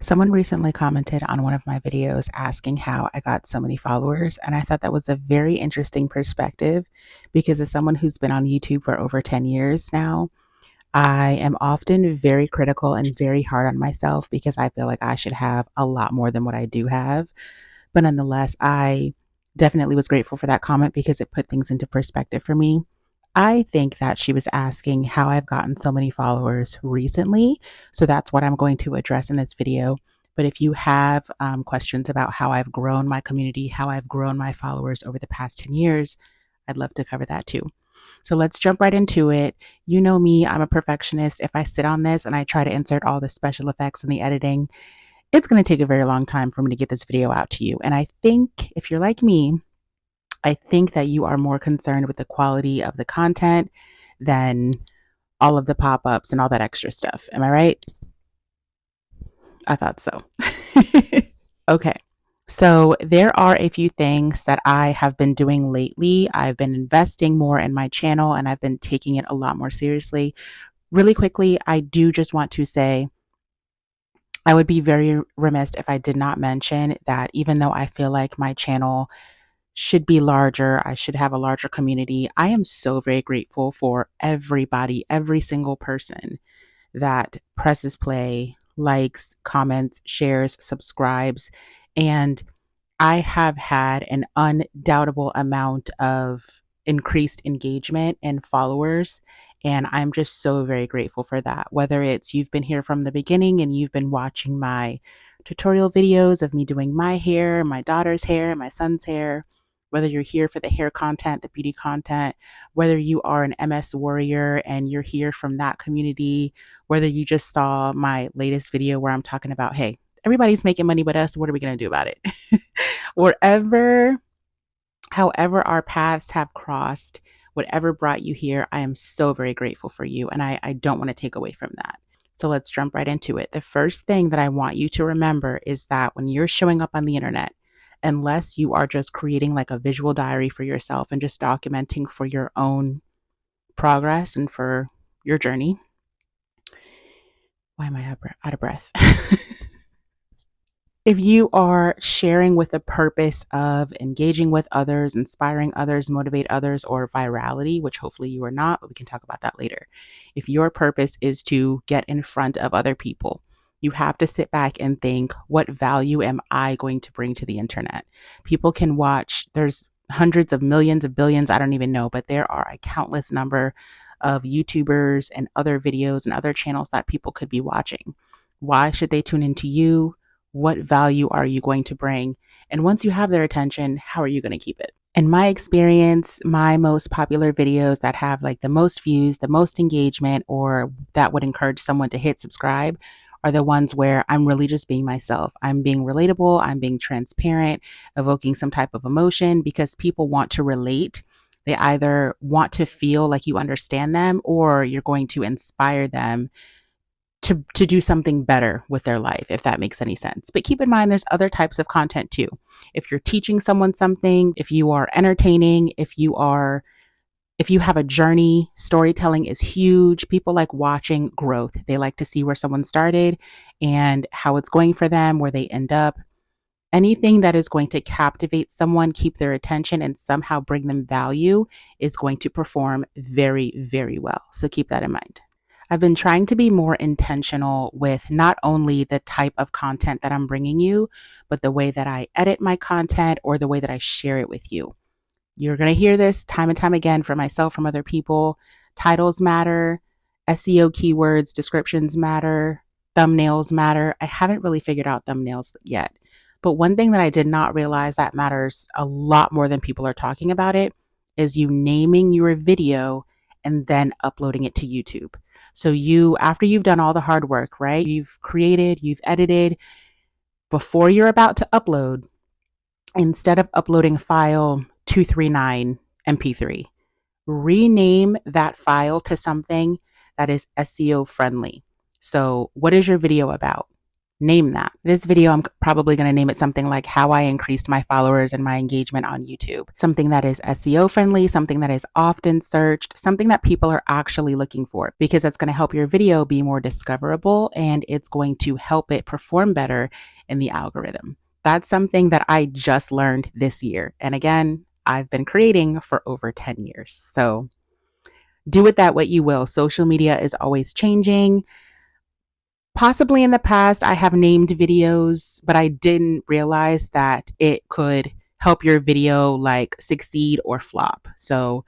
Someone recently commented on one of my videos asking how I got so many followers, and I thought that was a very interesting perspective because as someone who's been on YouTube for over 10 years now, I am often very critical and very hard on myself because I feel like I should have a lot more than what I do have. But nonetheless, I definitely was grateful for that comment because it put things into perspective for me. I think that she was asking how I've gotten so many followers recently. So that's what I'm going to address in this video. But if you have questions about how I've grown my community, how I've grown my followers over the past 10 years, I'd love to cover that too. So let's jump right into it. You know me, I'm a perfectionist. If I sit on this and I try to insert all the special effects and the editing, it's going to take a very long time for me to get this video out to you. And I think if you're like me, I think that you are more concerned with the quality of the content than all of the pop ups and all that extra stuff. Am I right? I thought so. Okay. So, there are a few things that I have been doing lately. I've been investing more in my channel and I've been taking it a lot more seriously. Really quickly, I do just want to say I would be very remiss if I did not mention that even though I feel like my channel should be larger, I should have a larger community, I am so very grateful for everybody, every single person that presses play, likes, comments, shares, subscribes. And I have had an undoubtable amount of increased engagement and followers. And I'm just so very grateful for that. Whether it's you've been here from the beginning and you've been watching my tutorial videos of me doing my hair, my daughter's hair, my son's hair, whether you're here for the hair content, the beauty content, whether you are an MS warrior and you're here from that community, whether you just saw my latest video where I'm talking about, hey, everybody's making money but us, what are we going to do about it? Wherever, however, our paths have crossed, whatever brought you here, I am so very grateful for you. And I don't want to take away from that. So let's jump right into it. The first thing that I want you to remember is that when you're showing up on the internet, unless you are just creating like a visual diary for yourself and just documenting for your own progress and for your journey, why am I out of breath? If you are sharing with the purpose of engaging with others, inspiring others, motivate others, or virality, which hopefully you are not, but we can talk about that later. If your purpose is to get in front of other people, you have to sit back and think, what value am I going to bring to the internet? People can watch, there's hundreds of millions of billions, I don't even know, but there are a countless number of YouTubers and other videos and other channels that people could be watching. Why should they tune into you? What value are you going to bring? And once you have their attention, how are you going to keep it? In my experience, my most popular videos that have like the most views, the most engagement, or that would encourage someone to hit subscribe are the ones where I'm really just being myself. I'm being relatable, I'm being transparent, evoking some type of emotion because people want to relate. They either want to feel like you understand them or you're going to inspire them to do something better with their life, if that makes any sense. But keep in mind, there's other types of content too. If you're teaching someone something, if you are entertaining, if you have a journey, storytelling is huge. People like watching growth. They like to see where someone started and how it's going for them, where they end up. Anything that is going to captivate someone, keep their attention, and somehow bring them value is going to perform very, very well. So keep that in mind. I've been trying to be more intentional with not only the type of content that I'm bringing you, but the way that I edit my content or the way that I share it with you. You're going to hear this time and time again from myself, from other people. Titles matter, SEO keywords, descriptions matter, thumbnails matter. I haven't really figured out thumbnails yet. But one thing that I did not realize that matters a lot more than people are talking about it is you naming your video and then uploading it to YouTube. So after you've done all the hard work, right? You've created, you've edited, before you're about to upload, instead of uploading file 239 MP3, rename that file to something that is SEO friendly. So, what is your video about? Name that. This video, I'm probably going to name it something like how I increased my followers and my engagement on YouTube. Something that is SEO friendly, something that is often searched, something that people are actually looking for, because that's going to help your video be more discoverable and it's going to help it perform better in the algorithm. That's something that I just learned this year. And again, I've been creating for over 10 years. So do with that what you will. Social media is always changing. Possibly in the past, I have named videos, but I didn't realize that it could help your video like succeed or flop. So,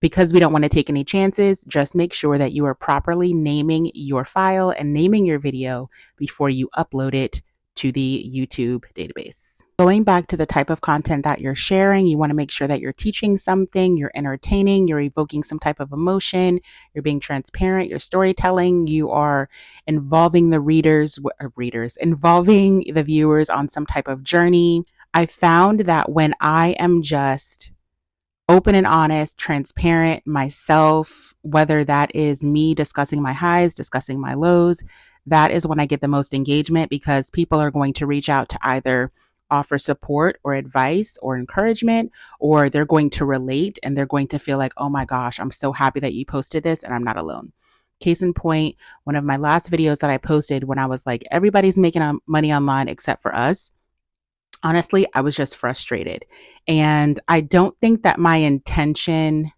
because we don't want to take any chances, just make sure that you are properly naming your file and naming your video before you upload it to the YouTube database. Going back to the type of content that you're sharing, you want to make sure that you're teaching something, you're entertaining, you're evoking some type of emotion, you're being transparent, you're storytelling, you are involving the involving the viewers on some type of journey. I found that when I am just open and honest, transparent myself, whether that is me discussing my highs, discussing my lows, that is when I get the most engagement because people are going to reach out to either offer support or advice or encouragement, or they're going to relate and they're going to feel like, oh my gosh, I'm so happy that you posted this and I'm not alone. Case in point, one of my last videos that I posted when I was like, everybody's making money online except for us. Honestly, I was just frustrated. And I think that my intention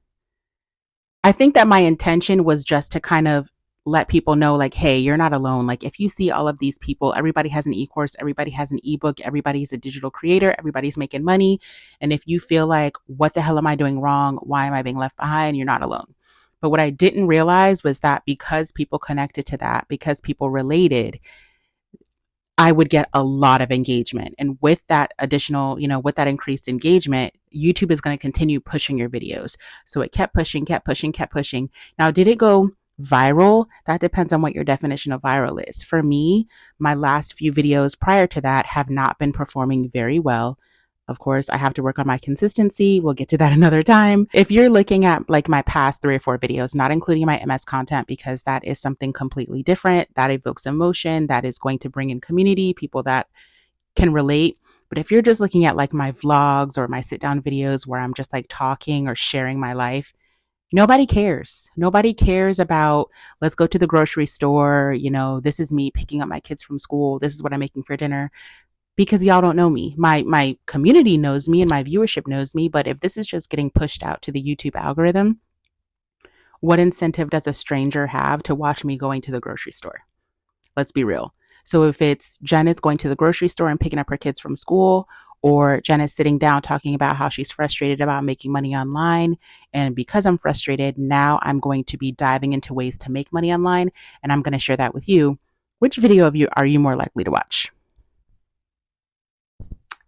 was just to kind of let people know, like, hey, you're not alone. Like, if you see all of these people, everybody has an e-course, everybody has an ebook, everybody's a digital creator, everybody's making money. And if you feel like, what the hell am I doing wrong? Why am I being left behind? You're not alone. But what I didn't realize was that because people connected to that, because people related, I would get a lot of engagement. And with that additional, with that increased engagement, YouTube is going to continue pushing your videos. So it kept pushing, kept pushing, kept pushing. Now, did it go viral? That depends on what your definition of viral is. For me, my last few videos prior to that have not been performing very well. Of course, I have to work on my consistency. We'll get to that another time. If you're looking at like my past 3 or 4 videos, not including my MS content, because that is something completely different, that evokes emotion, that is going to bring in community, people that can relate. But if you're just looking at like my vlogs or my sit down videos where I'm just like talking or sharing my life, nobody cares. Nobody cares about, let's go to the grocery store. This is me picking up my kids from school. This is what I'm making for dinner, because y'all don't know me. My community knows me and my viewership knows me, but if this is just getting pushed out to the YouTube algorithm, what incentive does a stranger have to watch me going to the grocery store? Let's be real. So if it's Jenna's going to the grocery store and picking up her kids from school, or Jenna's sitting down talking about how she's frustrated about making money online, and because I'm frustrated, now I'm going to be diving into ways to make money online, and I'm going to share that with you. Which video of you are you more likely to watch?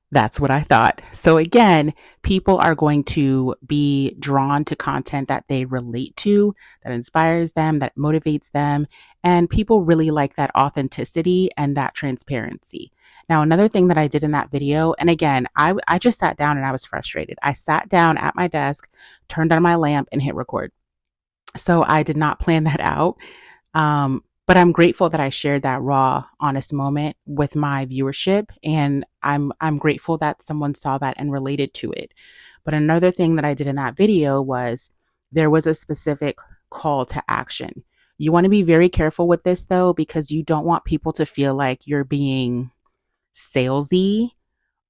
That's what I thought. So again, people are going to be drawn to content that they relate to, that inspires them, that motivates them. And people really like that authenticity and that transparency. Now, another thing that I did in that video, and again, I just sat down and I was frustrated. I sat down at my desk, turned on my lamp, and hit record. So I did not plan that out. But I'm grateful that I shared that raw, honest moment with my viewership, and I'm grateful that someone saw that and related to it. But another thing that I did in that video was there was a specific call to action. You want to be very careful with this though, because you don't want people to feel like you're being salesy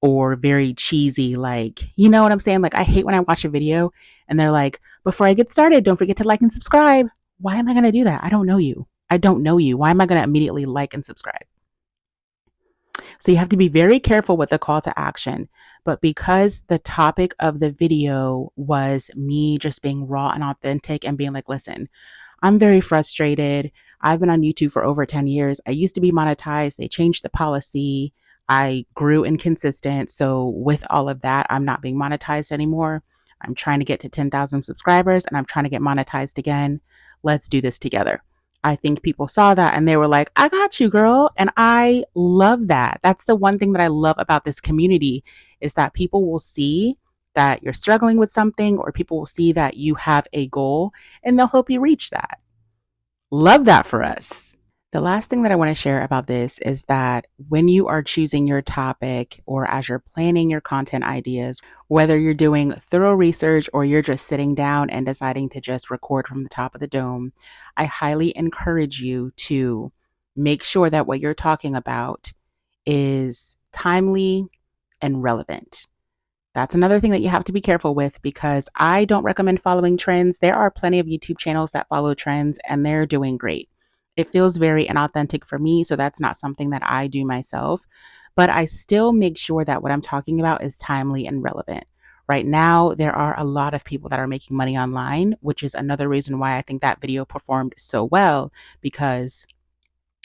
or very cheesy. Like, you know what I'm saying? Like, I hate when I watch a video and they're like, before I get started, don't forget to like and subscribe. Why am I going to do that? I don't know you. I don't know you. Why am I going to immediately like and subscribe? So you have to be very careful with the call to action. But because the topic of the video was me just being raw and authentic and being like, listen, I'm very frustrated. I've been on YouTube for over 10 years. I used to be monetized. They changed the policy. I grew inconsistent. So with all of that, I'm not being monetized anymore. I'm trying to get to 10,000 subscribers and I'm trying to get monetized again. Let's do this together. I think people saw that and they were like, I got you, girl. And I love that. That's the one thing that I love about this community is that people will see that you're struggling with something, or people will see that you have a goal and they'll help you reach that. Love that for us. The last thing that I want to share about this is that when you are choosing your topic or as you're planning your content ideas, whether you're doing thorough research or you're just sitting down and deciding to just record from the top of the dome, I highly encourage you to make sure that what you're talking about is timely and relevant. That's another thing that you have to be careful with because I don't recommend following trends. There are plenty of YouTube channels that follow trends and they're doing great. It feels very inauthentic for me, so that's not something that I do myself. But I still make sure that what I'm talking about is timely and relevant. Right now, there are a lot of people that are making money online, which is another reason why I think that video performed so well because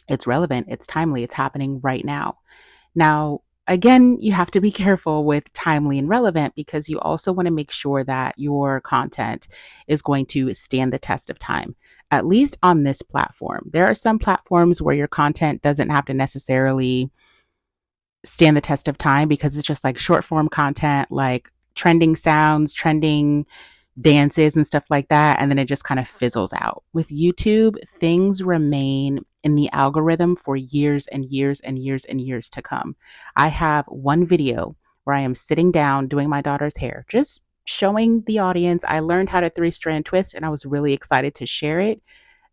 it's relevant, it's timely, it's happening right now. Now, again, you have to be careful with timely and relevant because you also want to make sure that your content is going to stand the test of time, at least on this platform. There are some platforms where your content doesn't have to necessarily stand the test of time because it's just like short form content, like trending sounds, trending dances and stuff like that. And then it just kind of fizzles out. With YouTube, things remain in the algorithm for years and years and years and years to come. I have one video where I am sitting down doing my daughter's hair, just showing the audience. I learned how to 3-strand twist and I was really excited to share it.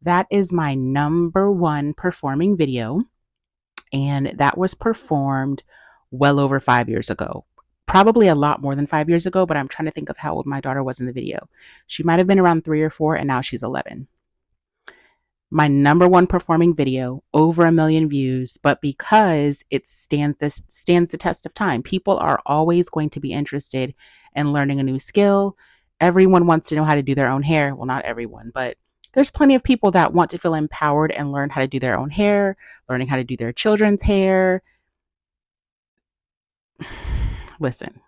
That is my number one performing video. And that was performed well over 5 years ago. Probably a lot more than 5 years ago, but I'm trying to think of how old my daughter was in the video. She might have been around 3 or 4, and now she's 11. My number one performing video, over 1 million views, but because it stands the test of time. People are always going to be interested in learning a new skill. Everyone wants to know how to do their own hair. Well, not everyone, but there's plenty of people that want to feel empowered and learn how to do their own hair, learning how to do their children's hair. Listen,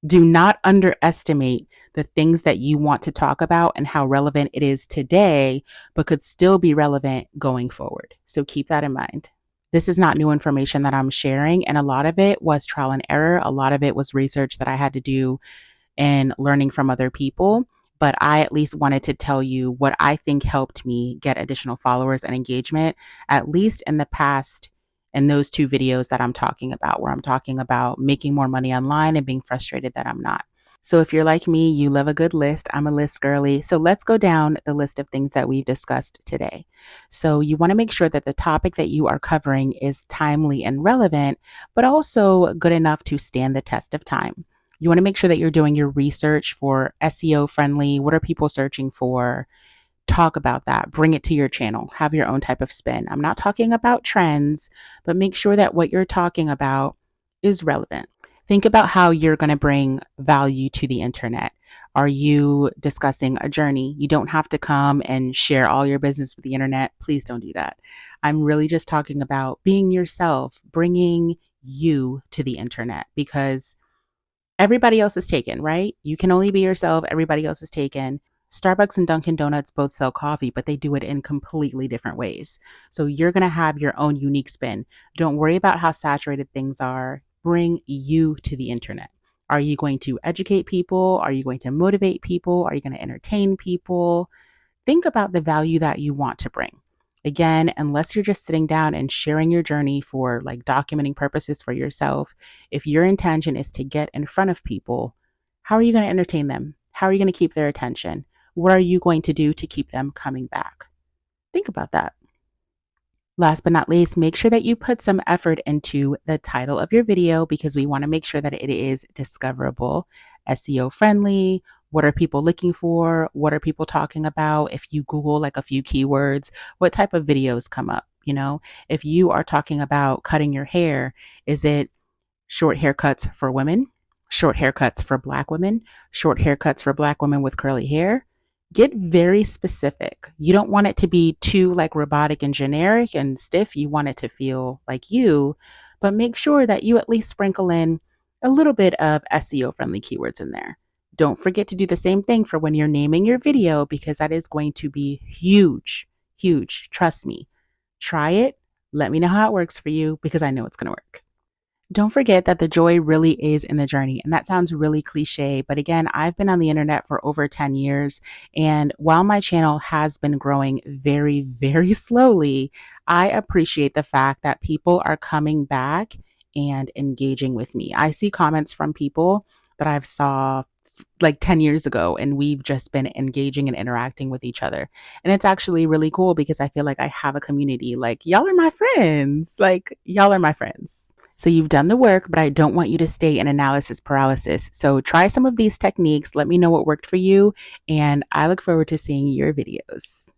do not underestimate the things that you want to talk about and how relevant it is today, but could still be relevant going forward. So keep that in mind. This is not new information that I'm sharing, and a lot of it was trial and error. A lot of it was research that I had to do and learning from other people. But I at least wanted to tell you what I think helped me get additional followers and engagement, at least in the past, in those two videos that I'm talking about, where I'm talking about making more money online and being frustrated that I'm not. So if you're like me, you love a good list. I'm a list girly. So let's go down the list of things that we've discussed today. So you want to make sure that the topic that you are covering is timely and relevant, but also good enough to stand the test of time. You want to make sure that you're doing your research for SEO friendly. What are people searching for? Talk about that. Bring it to your channel. Have your own type of spin. I'm not talking about trends, but make sure that what you're talking about is relevant. Think about how you're going to bring value to the internet. Are you discussing a journey? You don't have to come and share all your business with the internet. Please don't do that. I'm really just talking about being yourself, bringing you to the internet because everybody else is taken, right? You can only be yourself. Everybody else is taken. Starbucks and Dunkin' Donuts both sell coffee, but they do it in completely different ways. So you're going to have your own unique spin. Don't worry about how saturated things are. Bring you to the internet. Are you going to educate people? Are you going to motivate people? Are you going to entertain people? Think about the value that you want to bring. Again, unless you're just sitting down and sharing your journey for like documenting purposes for yourself, if your intention is to get in front of people, how are you going to entertain them? How are you going to keep their attention? What are you going to do to keep them coming back? Think about that. Last but not least, make sure that you put some effort into the title of your video because we want to make sure that it is discoverable, SEO friendly. What are people looking for? What are people talking about? If you Google like a few keywords, what type of videos come up? You know, if you are talking about cutting your hair, is it short haircuts for women, short haircuts for Black women, short haircuts for Black women with curly hair? Get very specific. You don't want it to be too like robotic and generic and stiff. You want it to feel like you, but make sure that you at least sprinkle in a little bit of SEO friendly keywords in there. Don't forget to do the same thing for when you're naming your video because that is going to be huge, huge. Trust me. Try it. Let me know how it works for you because I know it's going to work. Don't forget that the joy really is in the journey. And that sounds really cliche. But again, I've been on the internet for over 10 years. And while my channel has been growing very, very slowly, I appreciate the fact that people are coming back and engaging with me. I see comments from people that I've saw like 10 years ago, and we've just been engaging and interacting with each other. And it's actually really cool because I feel like I have a community. Like, y'all are my friends. Like, y'all are my friends. So you've done the work, but I don't want you to stay in analysis paralysis. So try some of these techniques. Let me know what worked for you. And I look forward to seeing your videos.